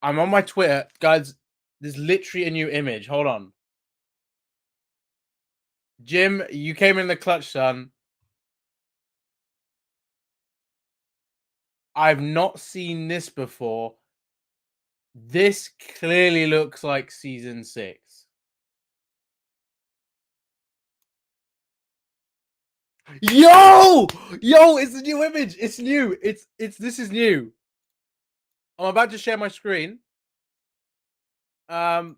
I'm on my Twitter, guys. There's literally a new image. Hold on, Jim. You came in the clutch, son. I've not seen this before. This clearly looks like season 6. Yo! Yo, it's a new image. It's new. This is new. I'm about to share my screen. Um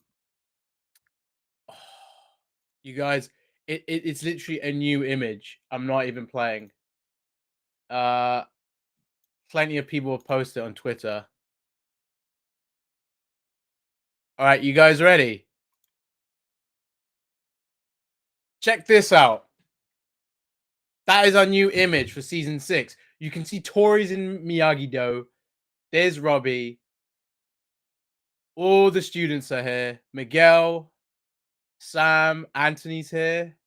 you guys, it's literally a new image. I'm not even playing. Uh Plenty of people have posted on Twitter. All right, you guys ready? Check this out. That is our new image for season 6. You can see Tory's in Miyagi-Do. There's Robby. All the students are here. Miguel, Sam, Anthony's here.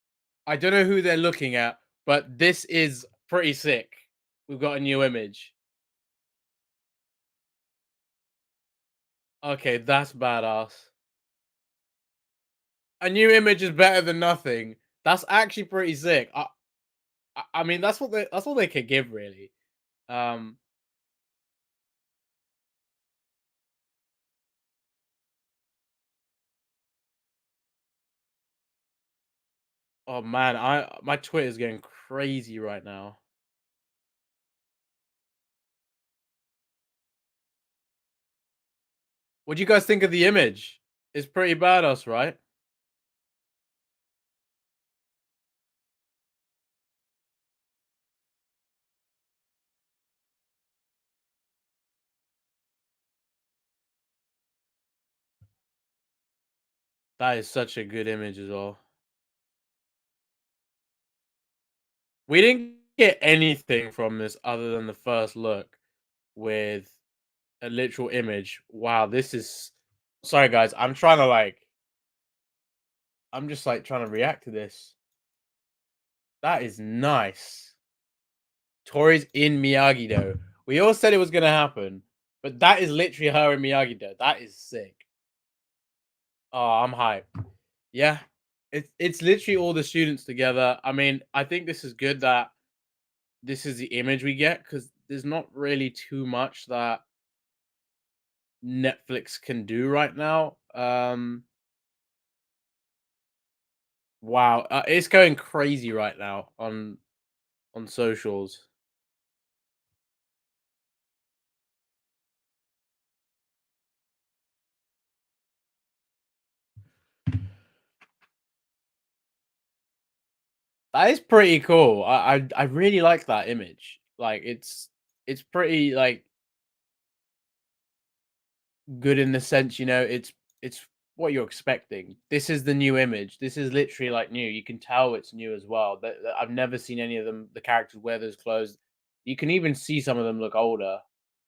I don't know who they're looking at, but this is pretty sick. We've got a new image. Okay, that's badass. A new image is better than nothing. That's actually pretty sick. I mean, that's what they could give, really. Um, oh man, my Twitter's going crazy right now. What do you guys think of the image? It's pretty badass, right? That is such a good image as well. We didn't get anything from this other than the first look with a literal image. Wow, this is sorry guys. I'm just like trying to react to this. That is nice. Tori's in Miyagi-Do. We all said it was gonna happen, but that is literally her in Miyagi-Do. That is sick. Oh, I'm hyped. Yeah, it's literally all the students together. I mean, I think this is good that this is the image we get because there's not really too much that Netflix can do right now. Wow, it's going crazy right now on socials. That is pretty cool. I really like that image. Like it's pretty like good in the sense, it's what you're expecting. This is the new image. This is literally like new. You can tell it's new as well. I've never seen any of them, the characters wear those clothes. You can even see some of them look older.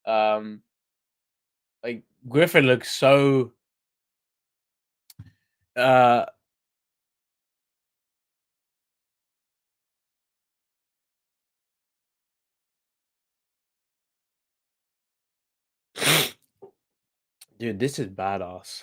Um, like Griffin looks so uh dude, this is badass.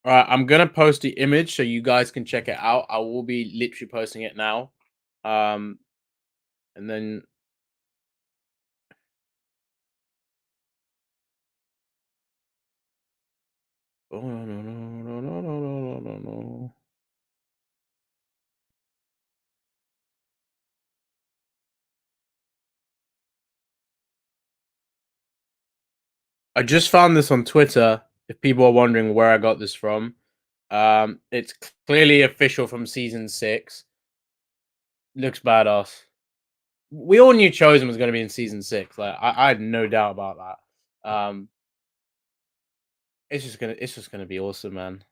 All right, I'm gonna post the image so you guys can check it out. I will be literally posting it now. Um, and then oh no no no no no no no no no. I just found this on Twitter. If people are wondering where I got this from, it's clearly official from season 6. Looks badass. We all knew Chosen was going to be in season 6. Like I had no doubt about that. It's just gonna be awesome, man.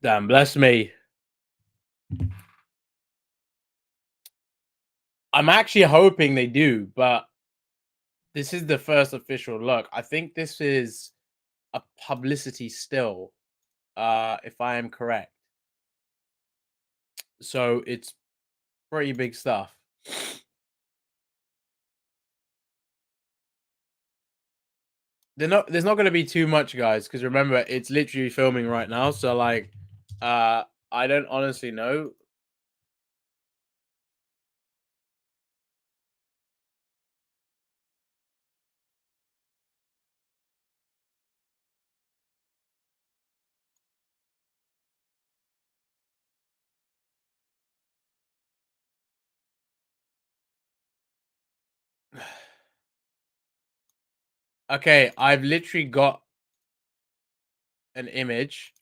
Damn, bless me. I'm actually hoping they do, but this is the first official look. I think this is a publicity still, if I am correct. So it's pretty big stuff. There's not going to be too much, guys, because remember, it's literally filming right now. So like, I don't honestly know. Okay, I've literally got an image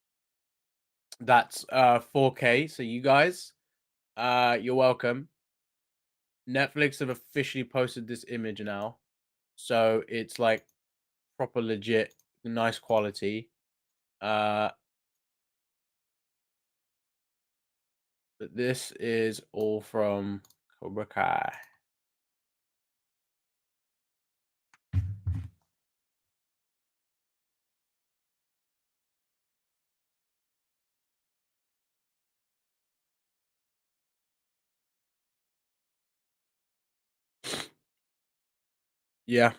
that's 4K. So you guys, you're welcome. Netflix have officially posted this image now. So it's like proper legit, nice quality. But this is all from Cobra Kai. Yeah.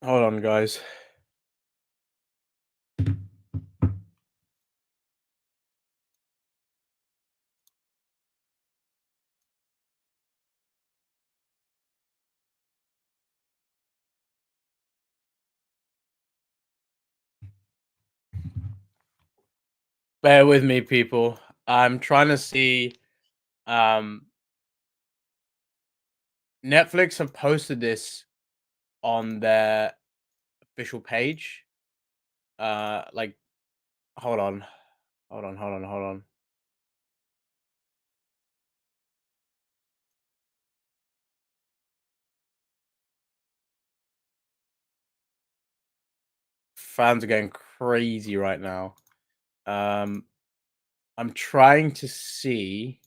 Hold on, guys. Bear with me, people. I'm trying to see. Netflix have posted this on their official page. Like, hold on. Fans are going crazy right now. I'm trying to see.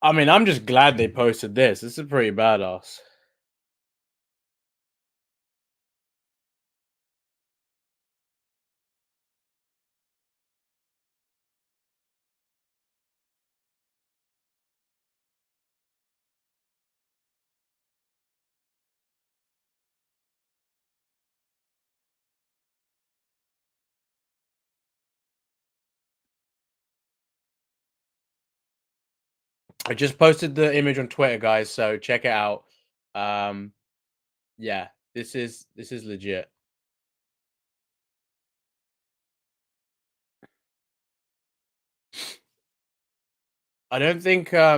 I mean, I'm just glad they posted this. This is pretty badass. I just posted the image on Twitter, guys, so check it out. Yeah, this is legit. I don't think I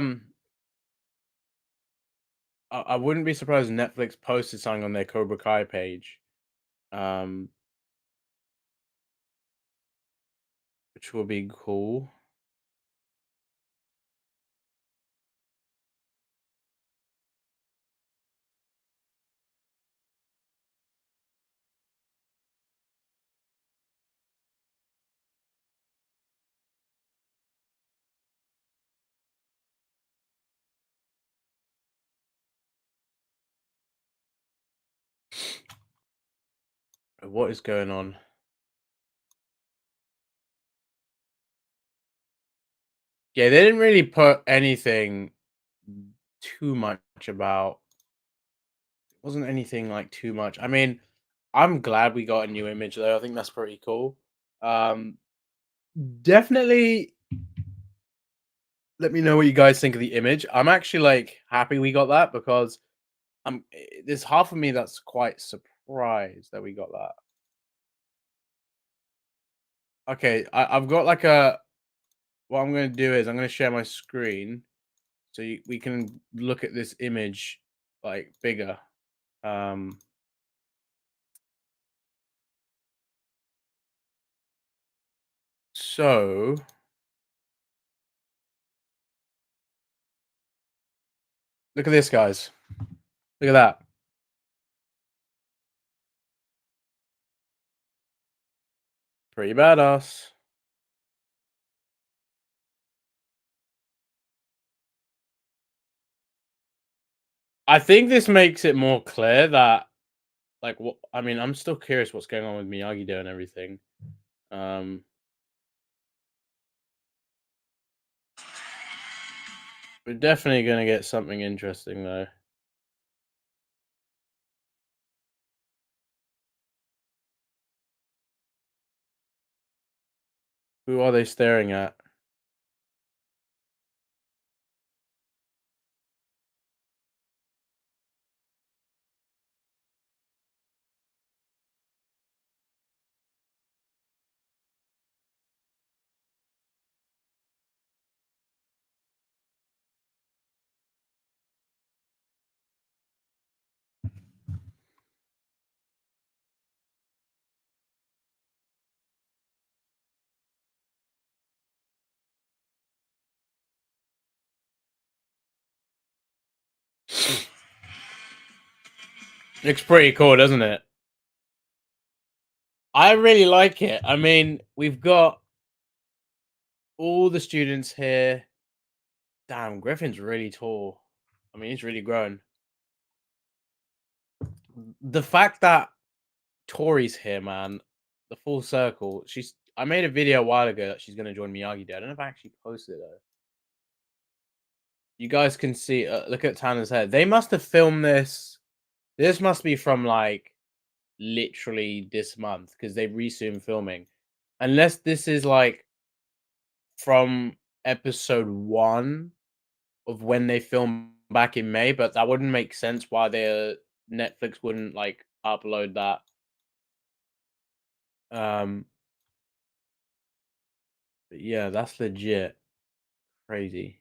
wouldn't be surprised if Netflix posted something on their Cobra Kai page. Which will be cool. What is going on? Yeah, they didn't really put anything too much about. It wasn't anything like too much. I mean, I'm glad we got a new image though. I think that's pretty cool. Definitely Let me know what you guys think of the image. I'm actually like happy we got that because there's half of me that's quite surprised that we got that. Okay, I've got like a. What I'm going to do is I'm going to share my screen so we can look at this image like bigger. So look at this, guys. Look at that. Pretty badass. I think this makes it more clear that, like, what I mean, I'm still curious what's going on with Miyagi-Do and everything. We're definitely gonna get something interesting though. Who are they staring at? Looks pretty cool, doesn't it? I really like it. I mean, we've got all the students here. Damn, Griffin's really tall. I mean, he's really grown. The fact that Tory's here, man, the full circle. I made a video a while ago that she's gonna join Miyagi-Do. I don't know if I actually posted it though. You guys can see. Look at Tanner's head. They must have filmed this. This must be from like literally this month because they resumed filming. Unless this is like from episode 1 of when they filmed back in May, but that wouldn't make sense why their Netflix wouldn't like upload that. But yeah, that's legit crazy.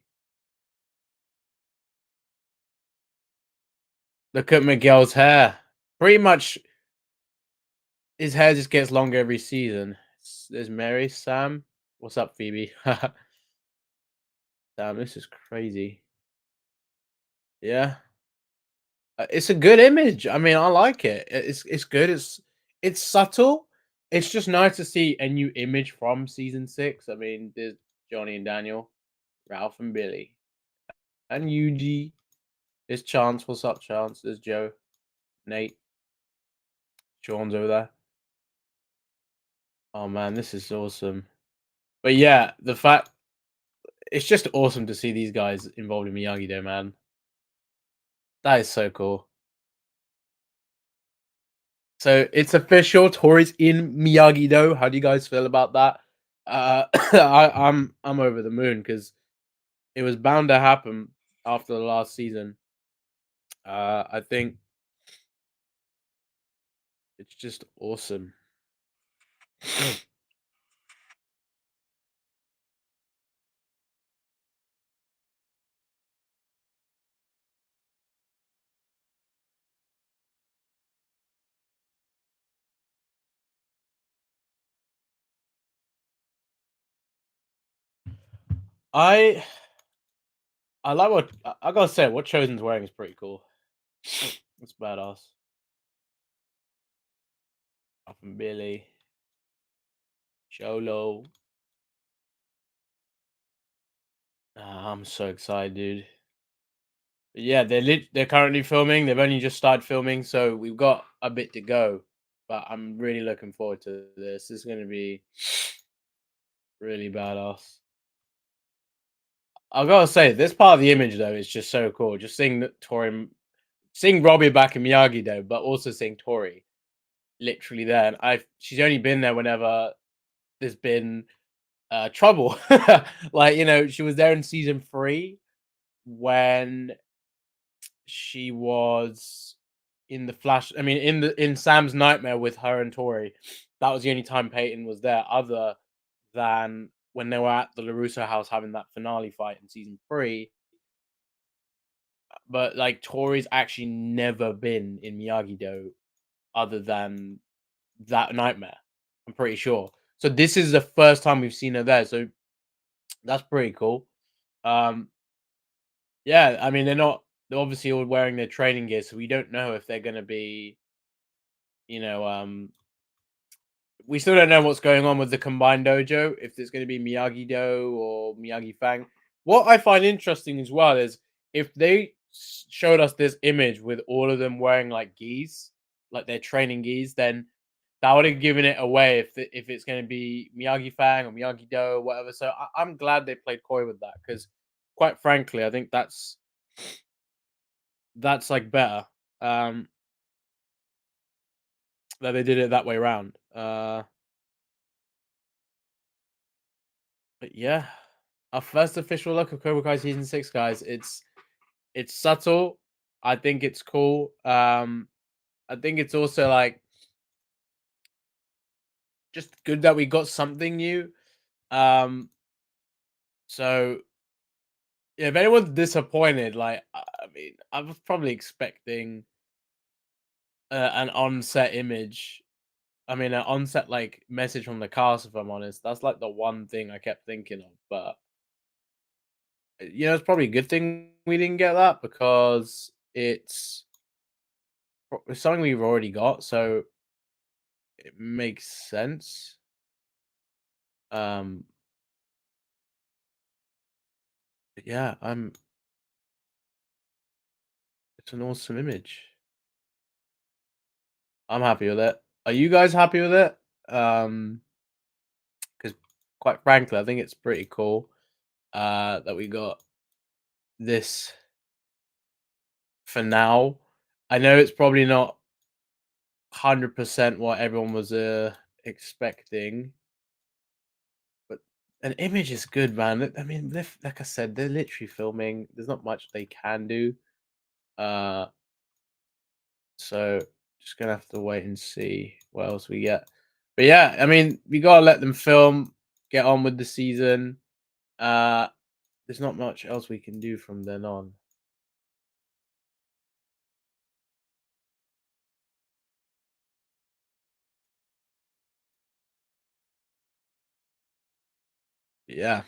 Look at Miguel's hair. Pretty much his hair just gets longer every season. There's Mary, Sam. What's up, Phoebe? Damn, this is crazy. Yeah. It's a good image. I mean, I like it. It's good. It's subtle. It's just nice to see a new image from season 6. I mean, there's Johnny and Daniel, Ralph and Billy, and Yuji. There's Chance. What's up, Chance? There's Joe, Nate, Sean's over there. Oh man, this is awesome. But yeah, the fact it's just awesome to see these guys involved in Miyagi-Do, man. That is so cool. So it's official. Tory's in Miyagi-Do. How do you guys feel about that? I'm over the moon because it was bound to happen after the last season. I think it's just awesome. I like what I gotta say. What Chosen's wearing is pretty cool. It's badass. Up and Billy, Xolo. I'm so excited, dude. But yeah, they're currently filming. They've only just started filming, so we've got a bit to go. But I'm really looking forward to this. This is going to be really badass. I gotta say, this part of the image though is just so cool. Just seeing that Tory, seeing Robby back in Miyagi-Do, but also seeing Tory literally there. And she's only been there whenever there's been trouble. Like, you know, she was there in season 3 when she was in the Flash. I mean, in Sam's nightmare with her and Tory. That was the only time Peyton was there, other than when they were at the LaRusso house having that finale fight in season 3. But like Tory's actually never been in Miyagi-Do other than that nightmare. I'm pretty sure. So this is the first time we've seen her there. So that's pretty cool. Um, yeah, I mean they're obviously all wearing their training gear, so we don't know if they're gonna be, you know, we still don't know what's going on with the combined dojo, if it's gonna be Miyagi-Do or Miyagi Fang. What I find interesting as well is if they showed us this image with all of them wearing like gis, like their training gis, then that would have given it away if it's going to be Miyagi Fang or Miyagi Do or whatever. So I'm glad they played coy with that because, quite frankly, I think that's like better that they did it that way around. But yeah, our first official look of Cobra Kai season 6, guys. It's subtle. I think it's cool. I think it's also like just good that we got something new. Um, so yeah, if anyone's disappointed, like I mean, I was probably expecting an on-set image. I mean, an on-set like message from the cast. If I'm honest, that's like the one thing I kept thinking of. But you know, it's probably a good thing we didn't get that because it's something we've already got, so it makes sense. Um, but yeah, It's an awesome image. I'm happy with it. Are you guys happy with it? Because quite frankly, I think it's pretty cool that we got this for now. I know it's probably not 100% what everyone was expecting, but an image is good, man. I mean, like I said, they're literally filming. There's not much they can do. Uh, so just gonna have to wait and see what else we get. But yeah, I mean, we gotta let them film, get on with the season. Uh, there's not much else we can do from then on. Yeah.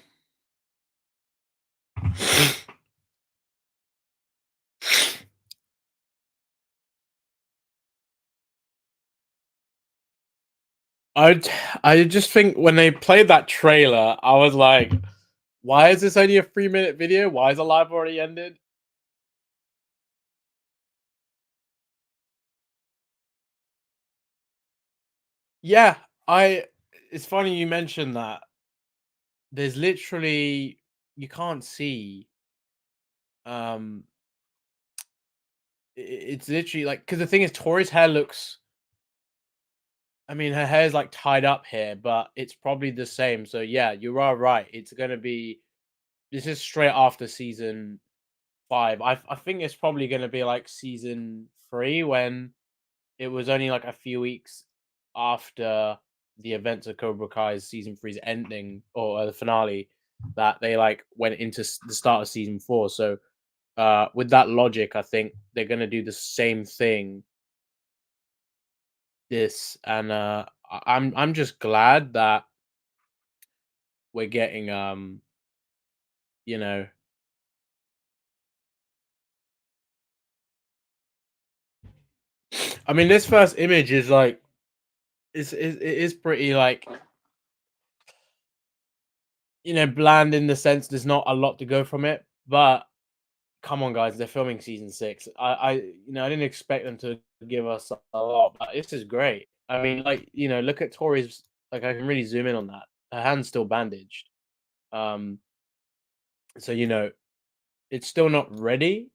I I just think when they played that trailer, I was like, "Why is this only a 3-minute video? Why is the live already ended?" Yeah, I. It's funny you mentioned that. There's literally you can't see. Um, it's literally like because the thing is, Tori's hair looks. I mean, her hair is like tied up here, but it's probably the same. So yeah, you are right. It's gonna be. This is straight after season 5. I think it's probably gonna be like season 3 when it was only like a few weeks after the events of Cobra Kai's season 3's ending or the finale that they like went into the start of season 4. So with that logic, I think they're gonna do the same thing this and I'm just glad that we're getting you know, I mean this first image is like it is pretty like you know bland in the sense there's not a lot to go from it, but come on guys, they're filming season 6. I you know I didn't expect them to give us a lot, but this is great. I mean like you know look at Tori's like I can really zoom in on that. Her hand's still bandaged. Um so you know it's still not ready,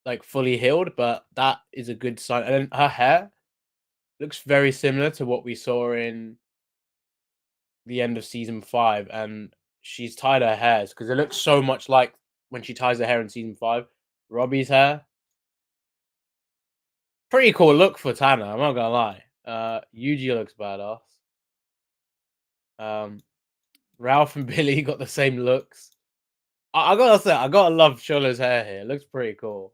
like fully healed, but that is a good sign. And then her hair looks very similar to what we saw in the end of season 5, and she's tied her hairs because it looks so much like when she ties her hair in season 5, Robby's hair. Pretty cool look for Tana, I'm not gonna lie. Yuji looks badass. Um, Ralph and Billy got the same looks. I gotta say, I gotta love Xolo's hair here. It looks pretty cool.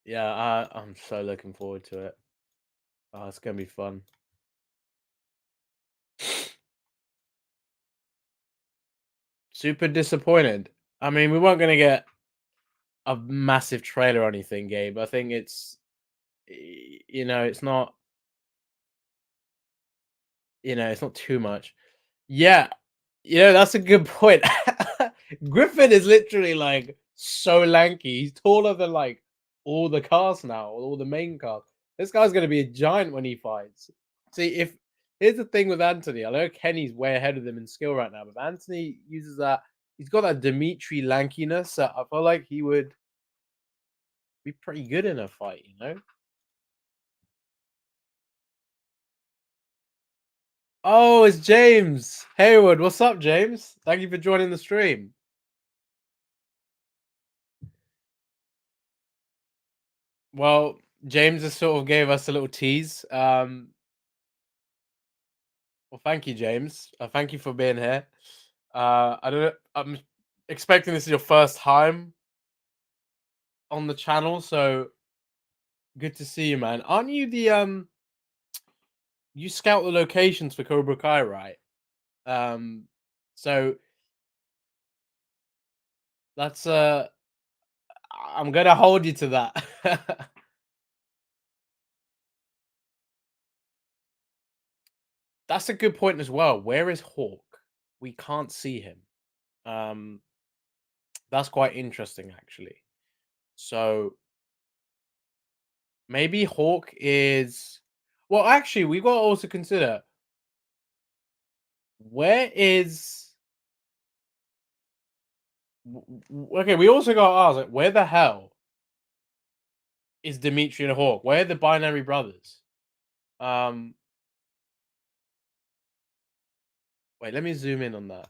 Yeah, I'm so looking forward to it. Oh, it's gonna be fun. Super disappointed. I mean, we weren't gonna get a massive trailer or anything, Gabe. I think it's, it's not, it's not too much. Yeah, that's a good point. Griffin is literally like so lanky. He's taller than like all the cast now, all the main cast. This guy's gonna be a giant when he fights. See, if here's the thing with Anthony, I know Kenny's way ahead of him in skill right now, but if Anthony uses that, he's got that Dimitri lankiness. So I feel like he would be pretty good in a fight. Oh, it's James Hayward. What's up, James? Thank you for joining the stream. Well, James just sort of gave us a little tease. Well, thank you, James. Thank you for being here. I don't know. I'm expecting this is your first time on the channel, so good to see you, man. Aren't you the you scout the locations for Cobra Kai, right? So that's I'm gonna hold you to that. That's a good point as well. Where is Hawk? We can't see him. Um, that's quite interesting, actually. So maybe Hawk is. Well, actually, we got to also consider where is. Okay, we also got to ask, like, where the hell is Dimitri and Hawk? Where are the binary brothers? Um, wait, let me zoom in on that.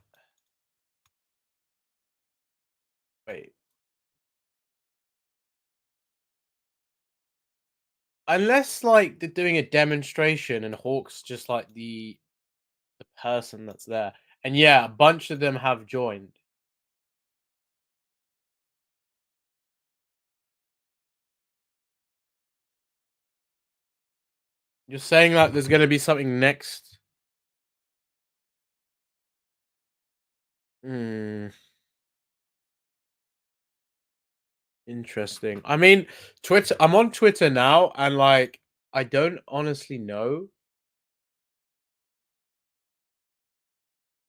Wait, unless like they're doing a demonstration and Hawk's just like the person that's there, and yeah, a bunch of them have joined. You're saying that there's going to be something next. Hmm. Interesting. I mean, Twitter. I'm on Twitter now, and like, I don't honestly know.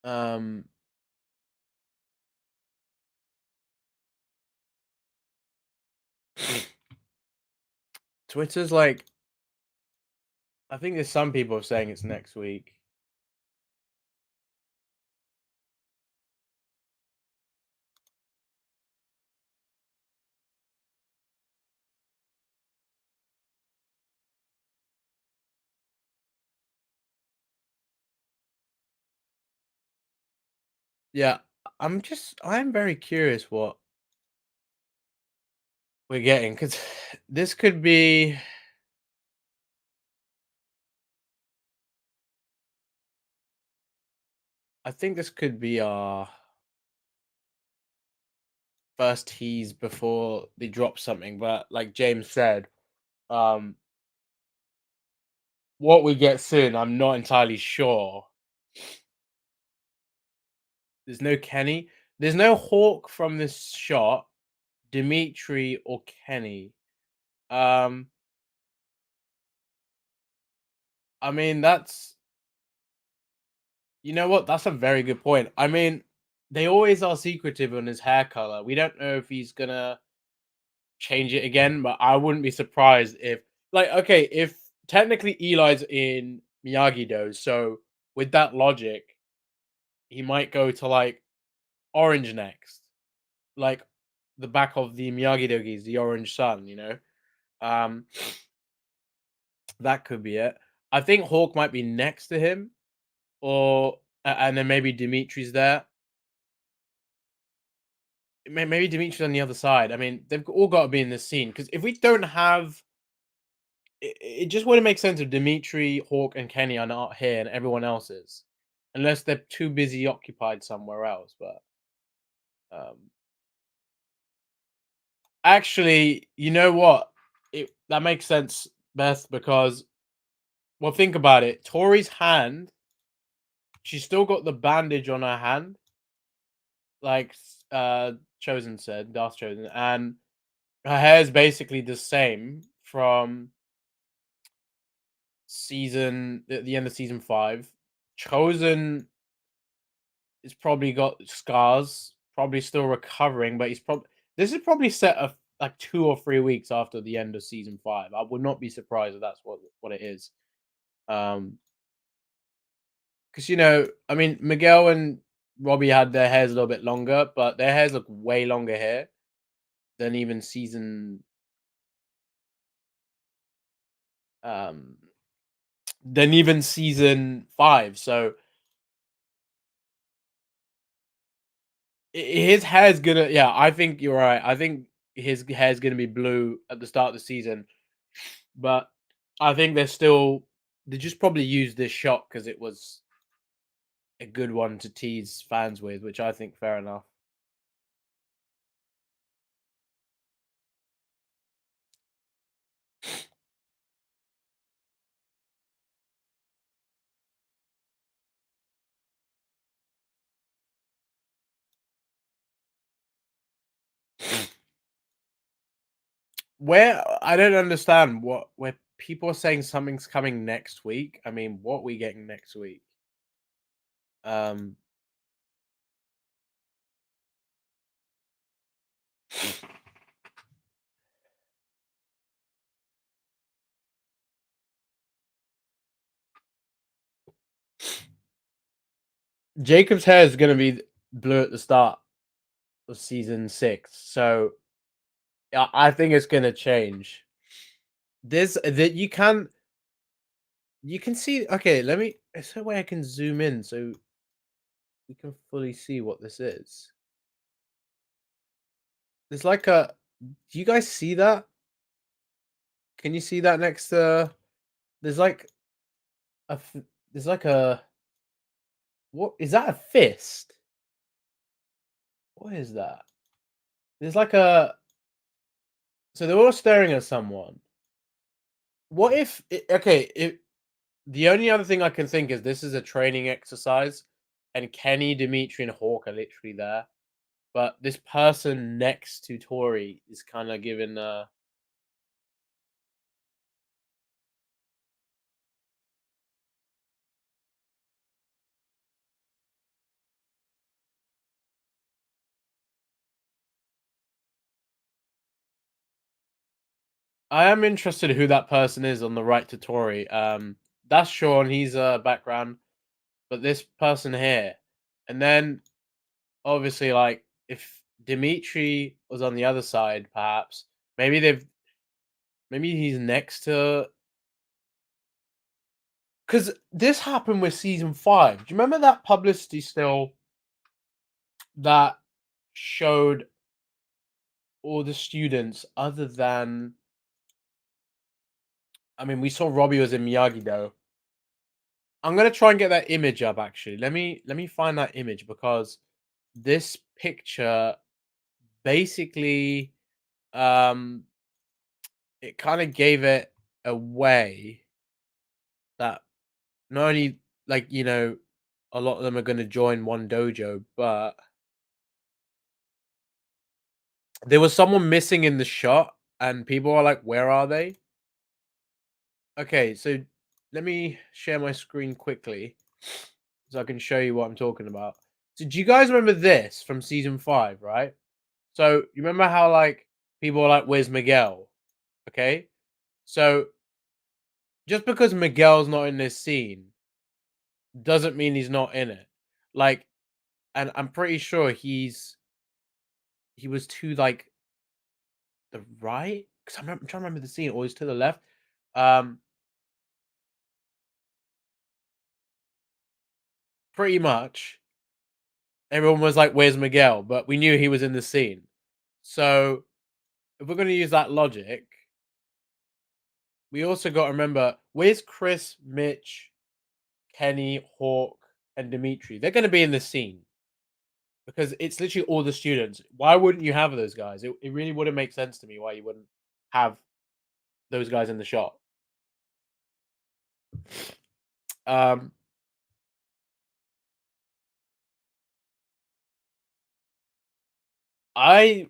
Um, Twitter's like, I think there's some people saying it's next week. Yeah, I'm very curious what we're getting because this could be. I think this could be our first tease before they drop something. But like James said, um, what we get soon, I'm not entirely sure. There's no Kenny. There's no Hawk from this shot, Dimitri or Kenny. Um, I mean, you know what? That's a very good point. I mean, they always are secretive on his hair color. We don't know if he's gonna change it again, but I wouldn't be surprised if, like, okay, if technically Eli's in Miyagi-Do, so with that logic, he might go to like orange next, like the back of the Miyagi-Do is the orange sun. Um, that could be it. I think Hawk might be next to him, or and then maybe Dimitri's there. Maybe Dimitri's on the other side. I mean, they've all got to be in this scene because if we don't have, it just wouldn't make sense if Dimitri, Hawk, and Kenny are not here and everyone else is, unless they're too busy occupied somewhere else. But actually, you know what? That makes sense, Beth, because well, think about it. Tori's hand, she's still got the bandage on her hand, like Chosen said, Darth Chosen, and her hair is basically the same from the end of season 5. Chosen is probably got scars, probably still recovering, but he's probably this is probably set of like 2 or 3 weeks after the end of season 5. I would not be surprised if that's what it is. Because you know, I mean, Miguel and Robby had their hairs a little bit longer, but their hairs look way longer here than even um season 5. So his hair's gonna, yeah, I think you're right. I think his hair's gonna be blue at the start of the season, but I think they just probably used this shot because it was a good one to tease fans with, which I think fair enough. Where I don't understand where people are saying something's coming next week. I mean, what we getting next week? Um, Jacob's hair is gonna be blue at the start of season 6, so I think it's gonna change. This that you can see. Okay, let me. Is there a way I can zoom in so we can fully see what this is? There's like a. Do you guys see that? Can you see that next to? There's like there's like a. What is that? A fist? What is that? There's like a. So they're all staring at someone. What if? Okay, the only other thing I can think is this is a training exercise, and Kenny, Dimitri, and Hawk are literally there. But this person next to Tory is kind of given. I am interested who that person is on the right to Tory. That's Sean. He's a background, but this person here, and then obviously, like if Dimitri was on the other side, perhaps maybe he's next to. Because this happened with season 5. Do you remember that publicity still that showed all the students other than? I mean, we saw Robby was in Miyagi-Do. I'm gonna try and get that image up. Actually, let me find that image because this picture basically it kind of gave it away that not only like a lot of them are going to join one dojo, but there was someone missing in the shot, and people are like, "Where are they?" Okay, so let me share my screen quickly so I can show you what I'm talking about. So, do you guys remember this from season 5, right? So, you remember how like people are like, "Where's Miguel?" Okay, so just because Miguel's not in this scene doesn't mean he's not in it. Like, and I'm pretty sure he was to like the right because I'm trying to remember the scene, or he's to the left. Um, pretty much everyone was like, "Where's Miguel?" But we knew he was in the scene. So if we're gonna use that logic, we also got to remember where's Chris, Mitch, Kenny, Hawk, and Dimitri? They're gonna be in the scene because it's literally all the students. Why wouldn't you have those guys? It really wouldn't make sense to me why you wouldn't have those guys in the shot. Um, I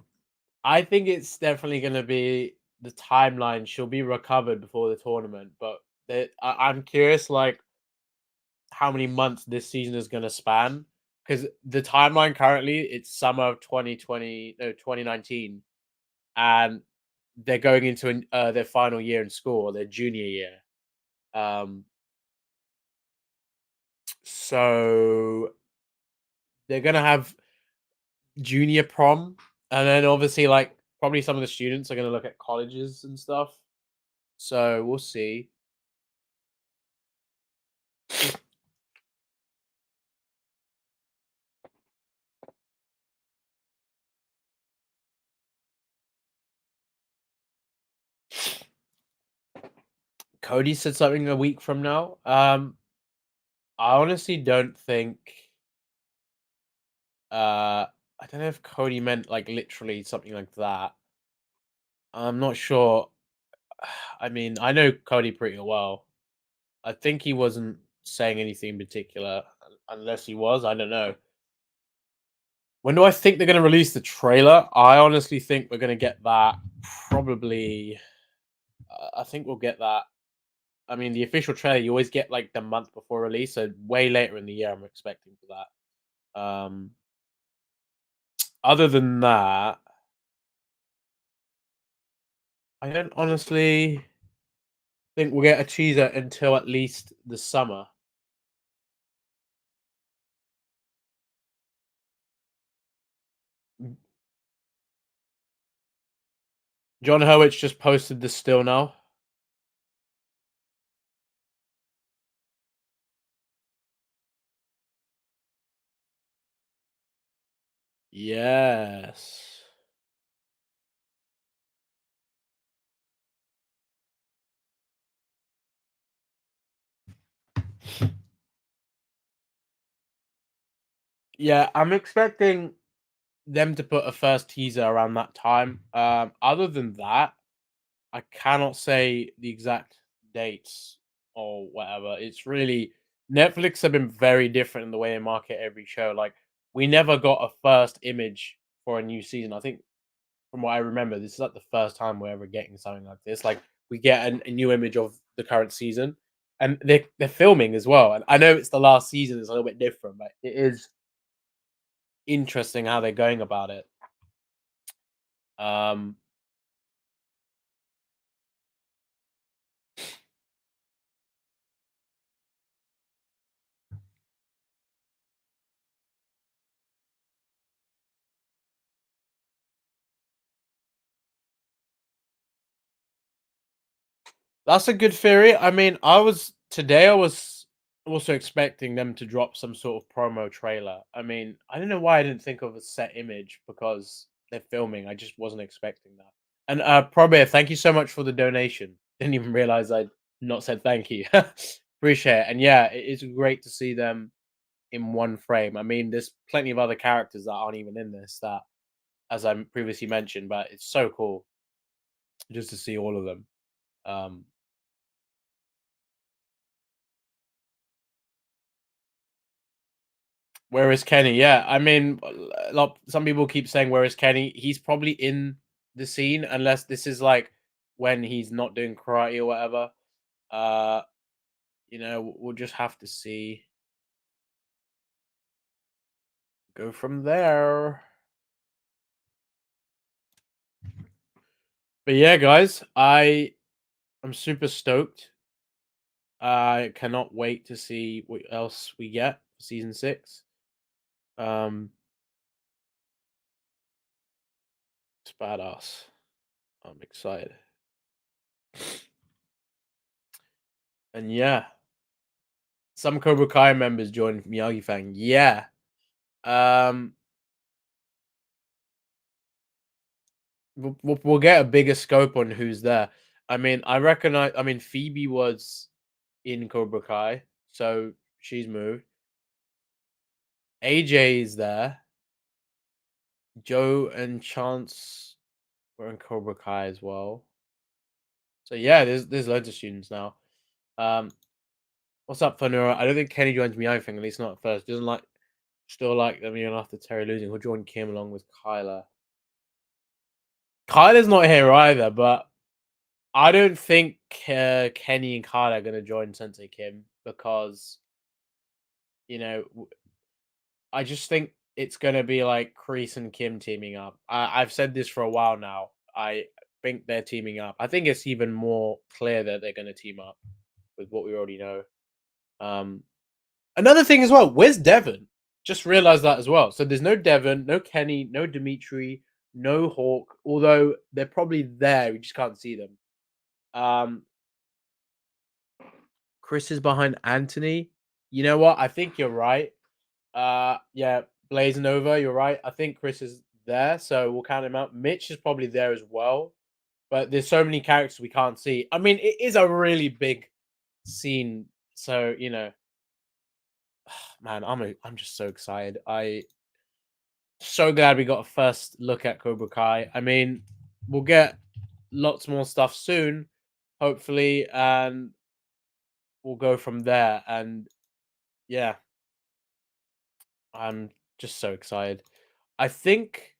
I think it's definitely gonna be the timeline. She'll be recovered before the tournament, but I'm curious, like how many months this season is gonna span because the timeline currently it's summer of 2020, no 2019, and they're going into their final year in school, or their junior year. Um, so they're gonna have junior prom, and then obviously, like probably some of the students are gonna look at colleges and stuff. So we'll see. Cody said something a week from now. I honestly don't think. I don't know if Cody meant like literally something like that. I'm not sure. I mean, I know Cody pretty well. I think he wasn't saying anything in particular, unless he was. I don't know. When do I think they're going to release the trailer? I honestly think we're going to get that probably. I think we'll get that. I mean, the official trailer you always get like the month before release, so way later in the year. I'm expecting for that. Other than that, I don't honestly think we'll get a teaser until at least the summer. John Hurwitz just posted this still now. Yes. Yeah, I'm expecting them to put a first teaser around that time. Other than that, I cannot say the exact dates or whatever. It's really Netflix have been very different in the way they market every show. Like we never got a first image for a new season. I think from what I remember, this is like the first time we're ever getting something like this. Like we get a new image of the current season, and they're filming as well. And I know it's the last season; it's a little bit different, but it is interesting how they're going about it. Um, that's a good theory. I mean, I was also expecting them to drop some sort of promo trailer. I mean, I don't know why I didn't think of a set image because they're filming. I just wasn't expecting that. And Probia, thank you so much for the donation. Didn't even realize I'd not said thank you. Appreciate it. And yeah, it is great to see them in one frame. I mean, there's plenty of other characters that aren't even in this that, as I previously mentioned, but it's so cool just to see all of them. Um, where is Kenny? Yeah, I mean, some people keep saying, "Where is Kenny?" He's probably in the scene, unless this is like when he's not doing karate or whatever. Uh, we'll just have to see. Go from there. But yeah, guys, I'm super stoked. I cannot wait to see what else we get for season 6. Um, it's badass. I'm excited. And yeah, Some Cobra Kai members joined Miyagi Fang. Yeah. We'll get a bigger scope on who's there. I mean, I mean, Phoebe was in Cobra Kai, so she's moved. AJ is there. Joe and Chance were in Cobra Kai as well. So yeah, there's loads of students now. What's up, Fanura? I don't think Kenny joins me. I think at least not at first. Doesn't like, still like them even after Terry losing. He'll join Kim along with Kyla. Kyla's not here either, but I don't think Kenny and Kyla are gonna join Sensei Kim because you know I just think it's gonna be like Kreese and Kim teaming up. I've said this for a while now. I think they're teaming up. I think it's even more clear that they're gonna team up with what we already know. Another thing as well, where's Devon? Just realized that as well. So there's no Devon, no Kenny, no Dimitri, no Hawk, although they're probably there, we just can't see them. Chris is behind Anthony. You know what? I think you're right. Yeah, Blazing Over, you're right. I think Chris is there, so we'll count him out. Mitch is probably there as well, but there's so many characters we can't see. I mean, it is a really big scene, so you know, man, I'm just so excited. So glad we got a first look at Cobra Kai. I mean, we'll get lots more stuff soon, hopefully, and we'll go from there. And yeah, I'm just so excited. I think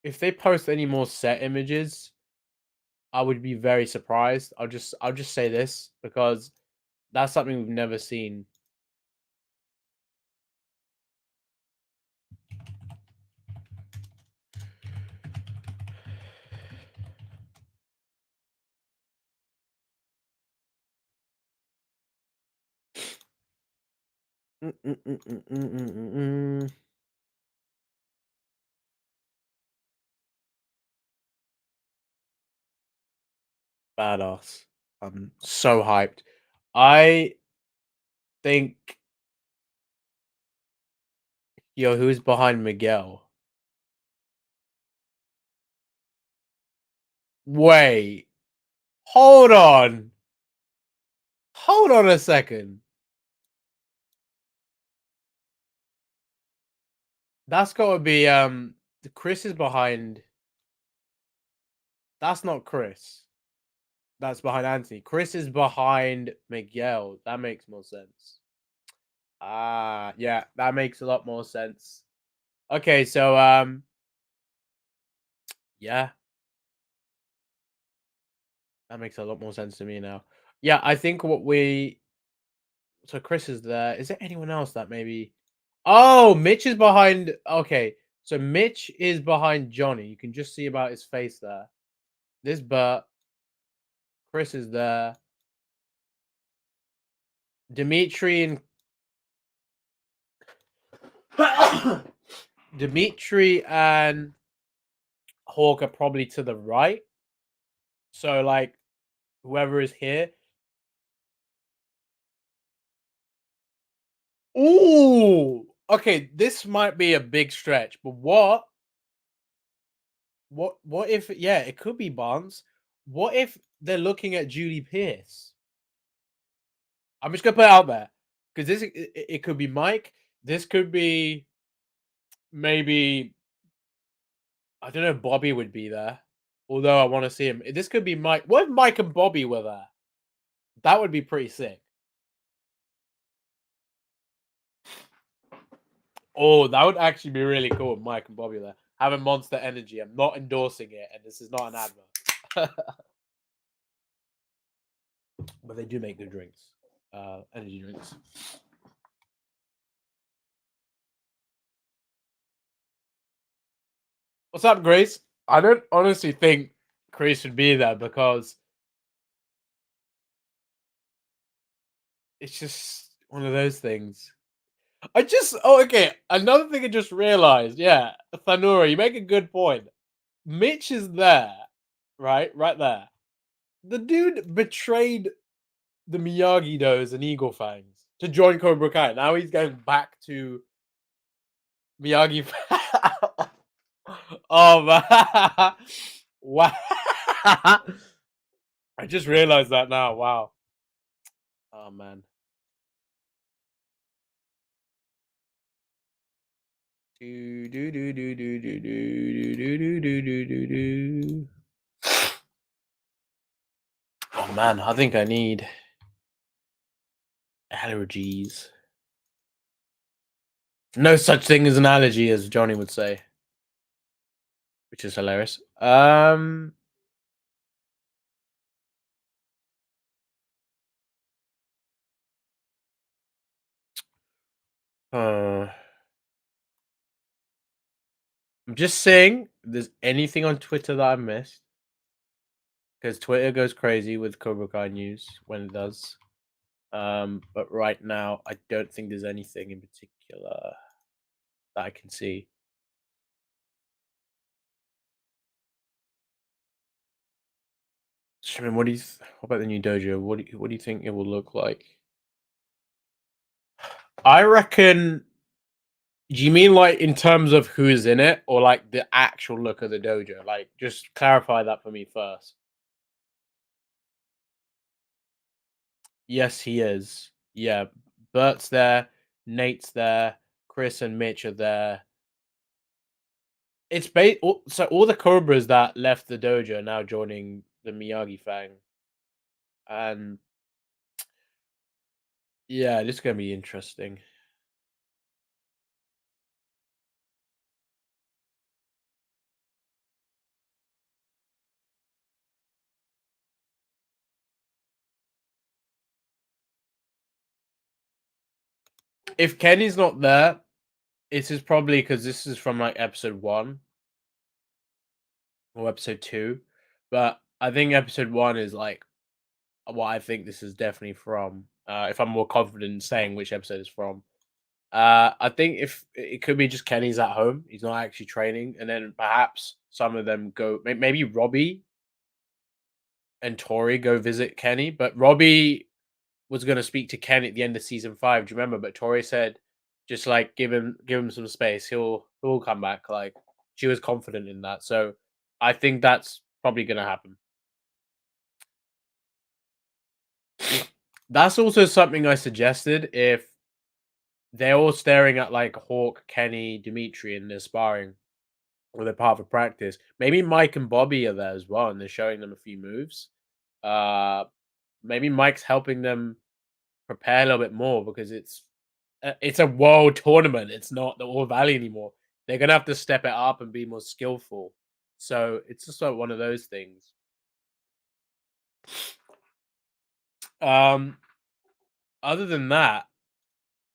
if they post any more set images, I would be very surprised. I'll just say this because that's something we've never seen. Badass. I'm so hyped. I think who's behind Miguel? Wait. Hold on. Hold on a second. That's gotta be Chris is behind. That's not Chris. That's behind Anthony. Chris is behind Miguel. That makes more sense. Ah, yeah, that makes a lot more sense. Okay, so yeah. That makes a lot more sense to me now. Yeah, I think so Chris is there. Is there anyone else that maybe Oh, Mitch is behind. Okay. So Mitch is behind Johnny. You can just see about his face there. This Bert. Chris is there. Dimitri and Dimitri and Hawk are probably to the right. So like whoever is here. Ooh. Okay, this might be a big stretch, but what if yeah, it could be Barnes. What if they're looking at Julie Pierce? I'm just gonna put it out there. Because it could be Mike. This could be maybe I don't know if Bobby would be there. Although I want to see him. This could be Mike. What if Mike and Bobby were there? That would be pretty sick. Oh, that would actually be really cool with Mike and Bobby there. Having Monster Energy. I'm not endorsing it, and this is not an advert. But they do make good drinks. Energy drinks. What's up, Grace? I don't honestly think Grace would be there because it's just one of those things. Okay. Another thing I just realized. Yeah, Thanura, you make a good point. Mitch is there, right? Right there. The dude betrayed the Miyagi-Dos and Eagle Fangs to join Cobra Kai. Now he's going back to Miyagi. Oh man! Wow! I just realized that now. Wow! Oh man! Do do do do do do do do do do do do. Oh man! I think I need allergies. No such thing as an allergy, as Johnny would say, which is hilarious. I'm just saying, if there's anything on Twitter that I missed, because Twitter goes crazy with Cobra Kai news when it does. But right now, I don't think there's anything in particular that I can see. Shimon, what about the new dojo? What do you think it will look like? I reckon. Do you mean like in terms of who's in it, or like the actual look of the dojo? Like, just clarify that for me first. Yes, he is. Yeah, Bert's there, Nate's there, Chris and Mitch are there. It's so all the Cobras that left the dojo are now joining the Miyagi Fang, and yeah, this is gonna be interesting. If Kenny's not there, it is probably because this is from like episode 1 or episode 2, but I think episode 1 is like what I think this is definitely from. If I'm more confident in saying which episode it's from. I think if it could be just Kenny's at home, he's not actually training, and then perhaps some of them go. Maybe Robby and Tory go visit Kenny, but Robby was going to speak to Kenny at the end of season 5. Do you remember? But Tory said, just like give him some space. He'll come back. Like, she was confident in that, so I think that's probably going to happen. That's also something I suggested. If they're all staring at like Hawk, Kenny, Dimitri, and they're sparring, or they're part of a practice. Maybe Mike and Bobby are there as well, and they're showing them a few moves. Uh, maybe Mike's helping them prepare a little bit more because it's a world tournament. It's not the All Valley anymore. They're gonna have to step it up and be more skillful. So it's just like one of those things. Um, other than that,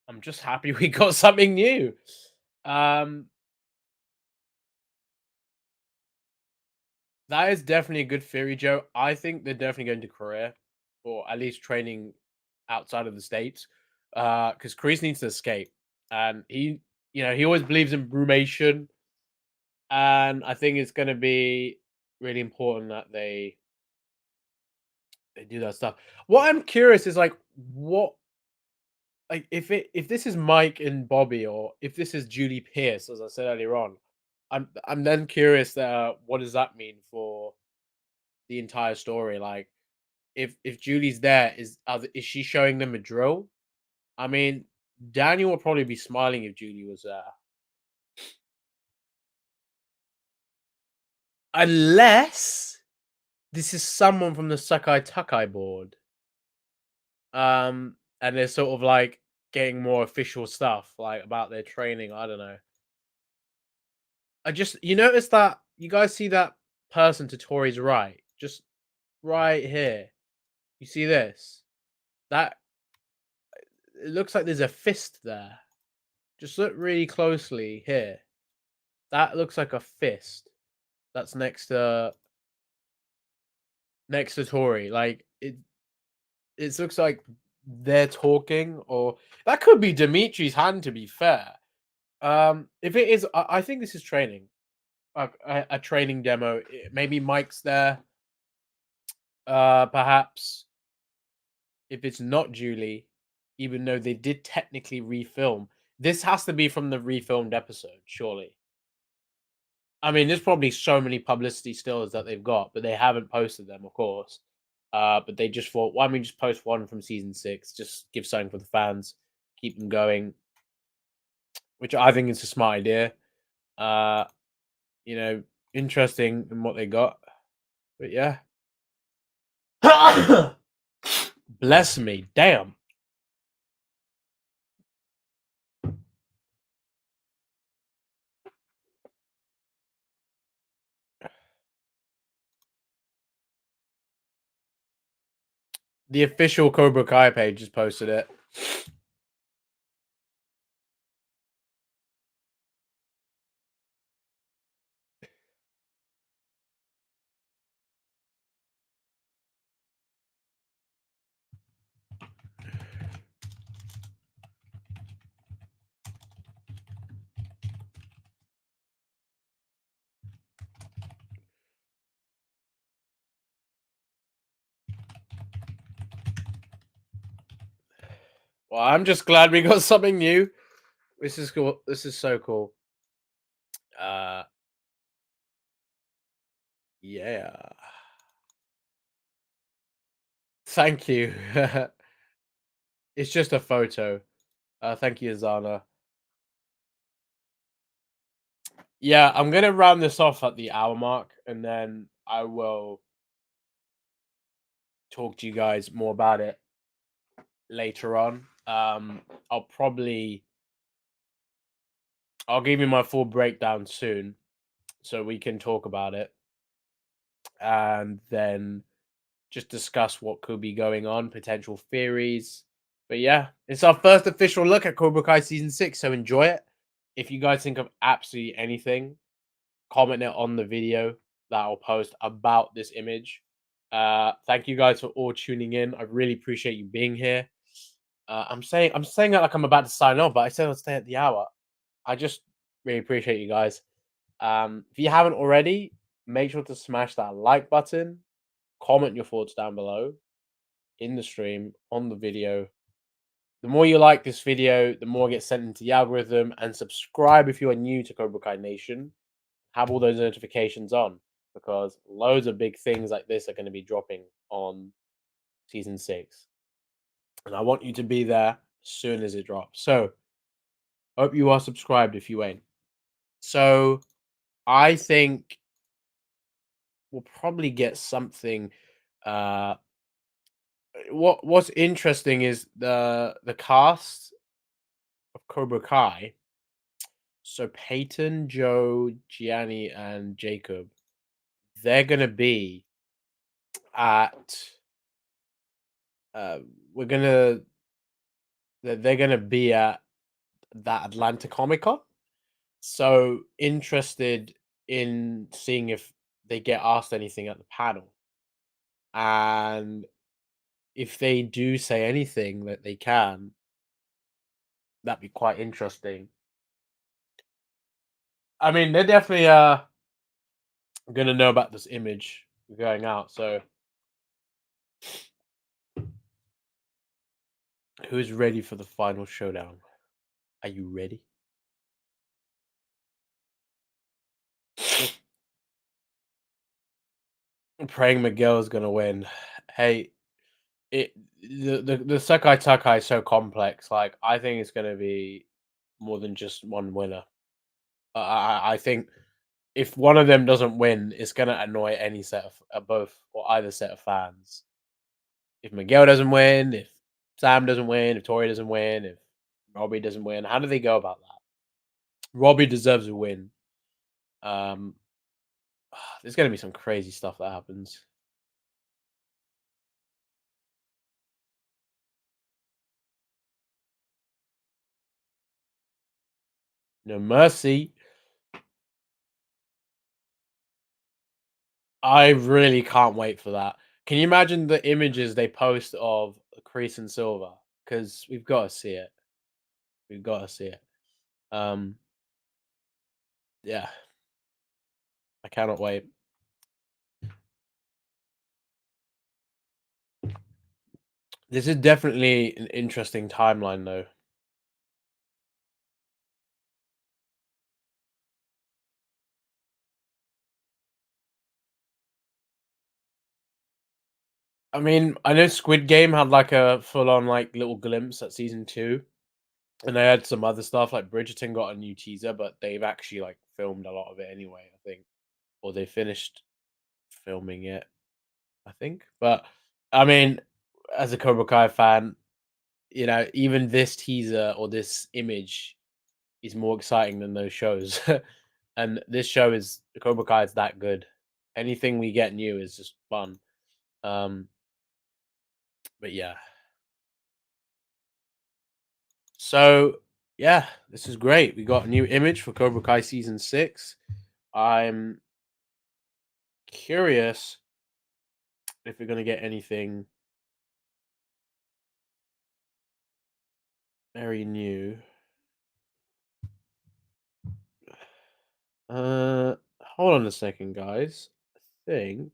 I'm just happy we got something new. Um, that is definitely a good theory, Joe. I think they're definitely going to Korea, or at least training outside of the states, because Kreese needs to escape, and he always believes in brumation, and I think it's going to be really important that they do that stuff. What I'm curious is like what like if this is Mike and Bobby, or if this is Julie Pierce, as I said earlier on, I'm then curious that what does that mean for the entire story? Like, if Julie's there, is she showing them a drill? I mean, Daniel would probably be smiling if Julie was there. Unless this is someone from the Sakai Takai board. And they're sort of like getting more official stuff like about their training. I don't know. You notice that you guys see that person to Tori's right, just right here. You see this? That it looks like there's a fist there. Just look really closely here. That looks like a fist. That's next to Tory. Like it looks like they're talking, or that could be Dimitri's hand. To be fair, if it is, I think this is training, a training demo. Maybe Mike's there. Perhaps if it's not Julie, even though they did technically refilm, this has to be from the refilmed episode, surely. I mean, there's probably so many publicity stills that they've got, but they haven't posted them, of course. But they just thought, why don't we just post one from season 6? Just give something for the fans, keep them going, which I think is a smart idea. You know, interesting in what they got. But yeah. Bless me. Damn. The official Cobra Kai page just posted it. Well, I'm just glad we got something new. This is cool. This is so cool. Yeah. Thank you. It's just a photo. Thank you, Zana. Yeah, I'm gonna round this off at the hour mark, and then I will talk to you guys more about it later on. I'll give you my full breakdown soon, so we can talk about it, and then just discuss what could be going on, potential theories. But yeah, it's our first official look at Cobra Kai season 6, so enjoy it. If you guys think of absolutely anything, comment it on the video that I'll post about this image. Thank you guys for all tuning in. I really appreciate you being here. I'm saying it like I'm about to sign off, but I said I'll stay at the hour. I just really appreciate you guys. If you haven't already, make sure to smash that like button, comment your thoughts down below in the stream, on the video. The more you like this video, the more it gets sent into the algorithm, and subscribe if you are new to Cobra Kai Nation. Have all those notifications on, because loads of big things like this are going to be dropping on season 6. And I want you to be there as soon as it drops. So, hope you are subscribed if you ain't. So, I think we'll probably get something. What's interesting is the cast of Cobra Kai. So Peyton, Joe, Gianni, and Jacob, they're gonna be at. We're gonna. They're gonna be at that Atlanta Comic Con. So interested in seeing if they get asked anything at the panel, and if they do say anything that they can, that'd be quite interesting. I mean, they're definitely gonna know about this image going out. So, who's ready for the final showdown? Are you ready? I'm praying Miguel is gonna win. Hey, the Sekai Takai is so complex. Like, I think it's gonna be more than just one winner. I think if one of them doesn't win, it's gonna annoy any set of both or either set of fans. If Miguel doesn't win, if Sam doesn't win, if Tory doesn't win, if Robby doesn't win, how do they go about that? Robby deserves a win. Um, there's gonna be some crazy stuff that happens. No mercy. I really can't wait for that. Can you imagine the images they post of Kreese and Silver? Because we've got to see it. We've got to see it. Um, yeah, I cannot wait. This is definitely an interesting timeline, though. I mean, I know Squid Game had like a full-on like little glimpse at season 2, and they had some other stuff like Bridgerton got a new teaser, but they've actually like filmed a lot of it anyway, I think, or they finished filming it, I think. But I mean, as a Cobra Kai fan, even this teaser or this image is more exciting than those shows. And this show is Cobra Kai is that good. Anything we get new is just fun. Um, but yeah. So yeah, this is great. We got a new image for Cobra Kai season 6. I'm curious if we're gonna get anything very new. Hold on a second, guys. I think.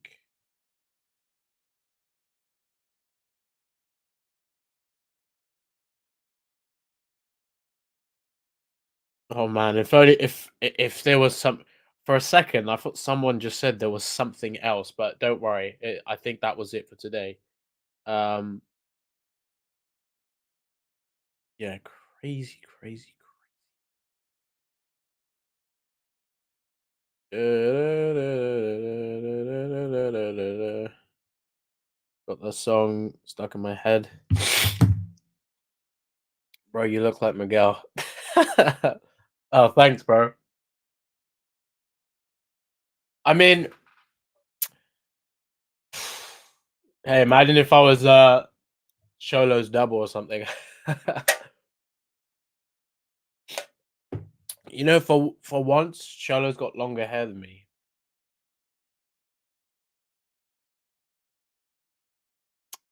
Oh man, if only if there was some. For a second, I thought someone just said there was something else, but don't worry. I think that was it for today. Um, yeah, crazy, crazy. Got the song stuck in my head. Bro, you look like Miguel. Oh, thanks, bro. I mean, hey, imagine if I was Xolo's double or something. For once, Xolo's got longer hair than me.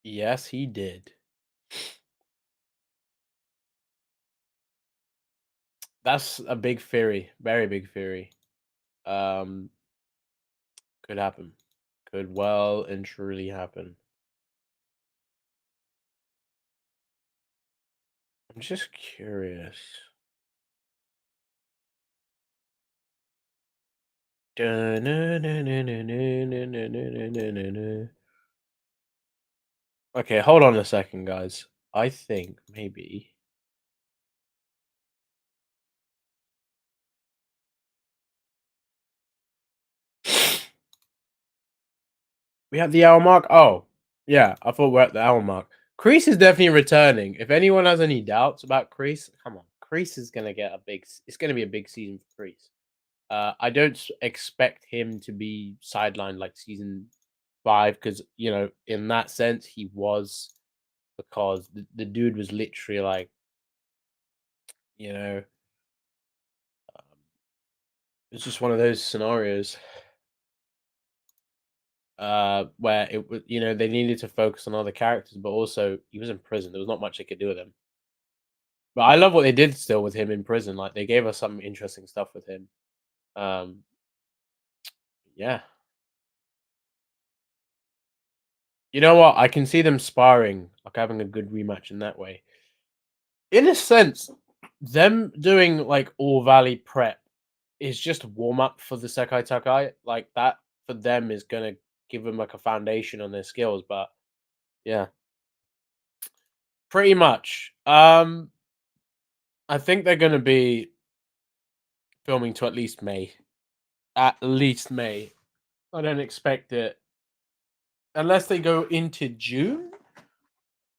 Yes, he did. That's a big theory, very big theory. Um, could happen. Could well and truly happen. I'm just curious. Okay, hold on a second, guys. I think maybe we have the hour mark. Oh, yeah, I thought we're at the hour mark. Crease is definitely returning. If anyone has any doubts about Crease, come on. Crease is gonna get a big. It's gonna be a big season for Crease. I don't expect him to be sidelined like season 5 because in that sense he was, because the dude was literally like, you know, it's just one of those scenarios where it was, they needed to focus on other characters, but also he was in prison. There was not much they could do with him. But I love what they did still with him in prison. Like they gave us some interesting stuff with him. Um, yeah. You know what? I can see them sparring, like having a good rematch in that way. In a sense, them doing like All Valley prep is just warm up for the Sekai Takai. Like that for them is gonna give them like a foundation on their skills. But yeah, pretty much. I think they're gonna be filming to at least May. At least May. I don't expect it unless they go into June.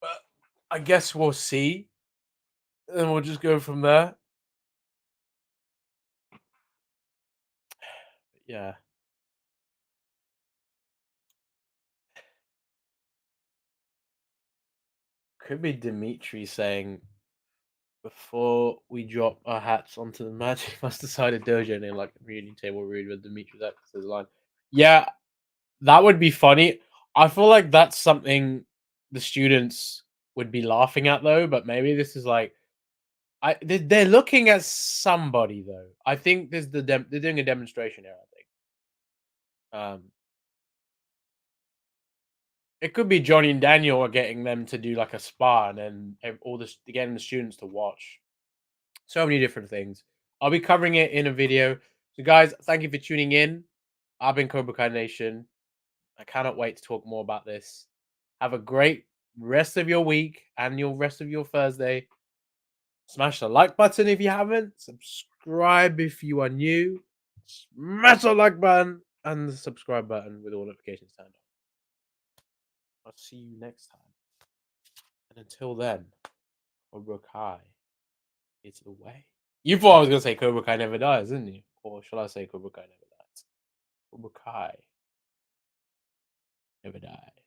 But I guess we'll see, and we'll just go from there. Yeah. Could be Dimitri saying, before we drop our hats onto the Magic Master Decided Dojo and then like reading table read with Dimitri that says line. Yeah, that would be funny. I feel like that's something the students would be laughing at though, but maybe this is like they're looking at somebody though. I think there's they're doing a demonstration here, I think. It could be Johnny and Daniel are getting them to do like a spa, and then all this getting the students to watch. So many different things. I'll be covering it in a video. So, guys, thank you for tuning in. I've been Cobra Kai Nation. I cannot wait to talk more about this. Have a great rest of your week and your rest of your Thursday. Smash the like button if you haven't. Subscribe if you are new. Smash the like button and the subscribe button with all notifications turned on. I'll see you next time. And until then, Cobra Kai is the way. You thought I was going to say Cobra Kai never dies, didn't you? Or shall I say Cobra Kai never dies? Cobra Kai never dies.